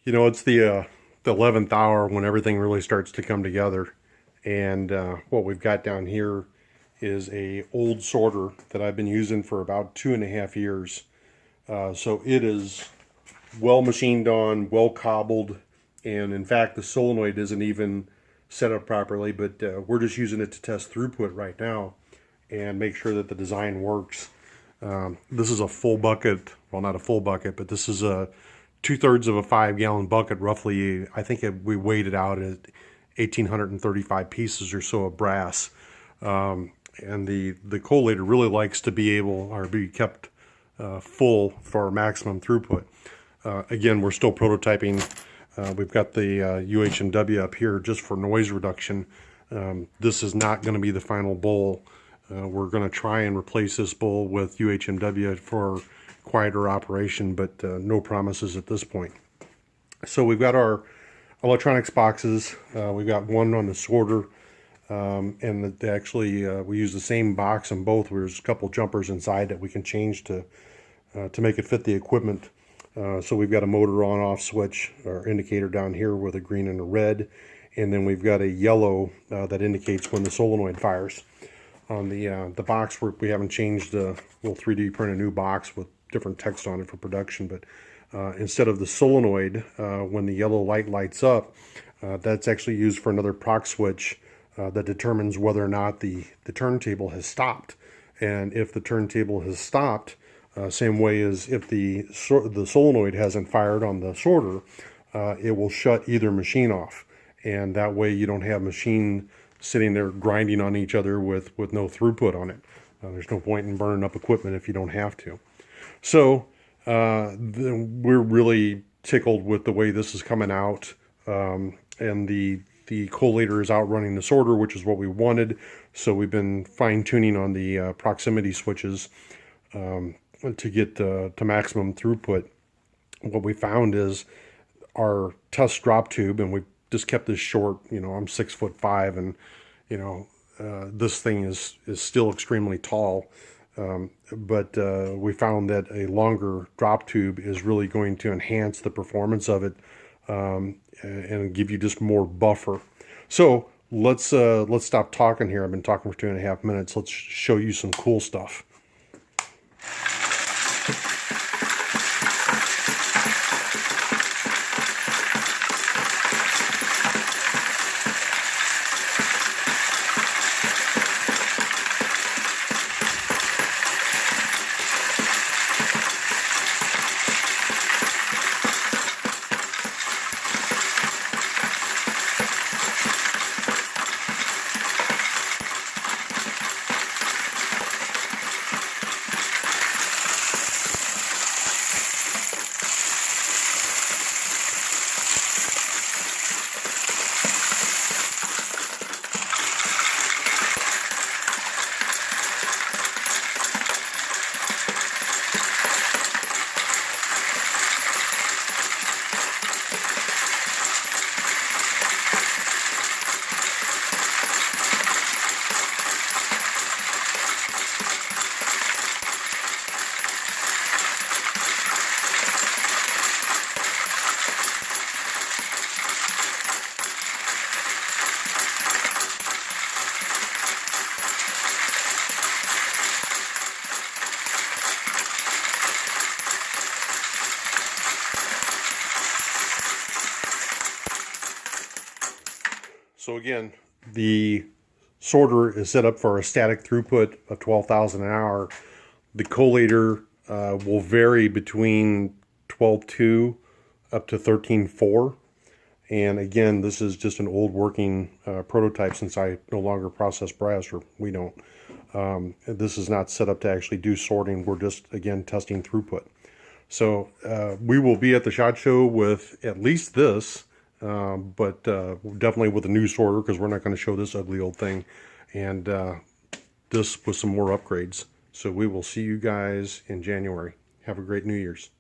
You know, it's the 11th hour when everything really starts to come together. And what we've got down here is a old sorter that I've been using for about 2.5 years. So it is well machined on, well cobbled, and in fact the solenoid isn't even set up properly, but we're just using it to test throughput right now and make sure that the design works. This is a full bucket, well, not a full bucket, but this is a 2/3 of a 5-gallon bucket, roughly. I think we weighed it out at 1,835 pieces or so of brass. And the collator really likes to be able or be kept full for maximum throughput. Again, we're still prototyping. We've got the UHMW up here just for noise reduction. This is not going to be the final bowl. We're going to try and replace this bowl with UHMW for quieter operation, but no promises at this point. So we've got our electronics boxes. We've got one on the sorter, and we use the same box on both. There's a couple jumpers inside that we can change to make it fit the equipment. So we've got a motor on-off switch or indicator down here with a green and a red, and then we've got a yellow that indicates when the solenoid fires. On the box, we haven't changed. We'll 3D print a new box with different text on it for production, but instead of the solenoid, when the yellow light lights up, that's actually used for another proc switch that determines whether or not the turntable has stopped. And if the turntable has stopped, same way as if the solenoid hasn't fired on the sorter, it will shut either machine off. And that way you don't have machine sitting there grinding on each other with no throughput on it. There's no point in burning up equipment if you don't have to. So we're really tickled with the way this is coming out, and the collator is outrunning the sorter, which is what we wanted. So we've been fine-tuning on the proximity switches to get to maximum throughput. What we found is our test drop tube, and we just kept this short. You know, I'm 6'5", and you know this thing is still extremely tall. But we found that a longer drop tube is really going to enhance the performance of it and give you just more buffer. So let's stop talking here. I've been talking for 2.5 minutes. Let's show you some cool stuff. So again, the sorter is set up for a static throughput of 12,000 an hour. The collator will vary between 12.2 up to 13.4. And again, this is just an old working prototype since I no longer process brass, or we don't. This is not set up to actually do sorting. We're just, again, testing throughput. So we will be at the SHOT Show with at least this, but definitely with a new sorter, because we're not going to show this ugly old thing, and this with some more upgrades. So we will see you guys in January. Have a great New Year's.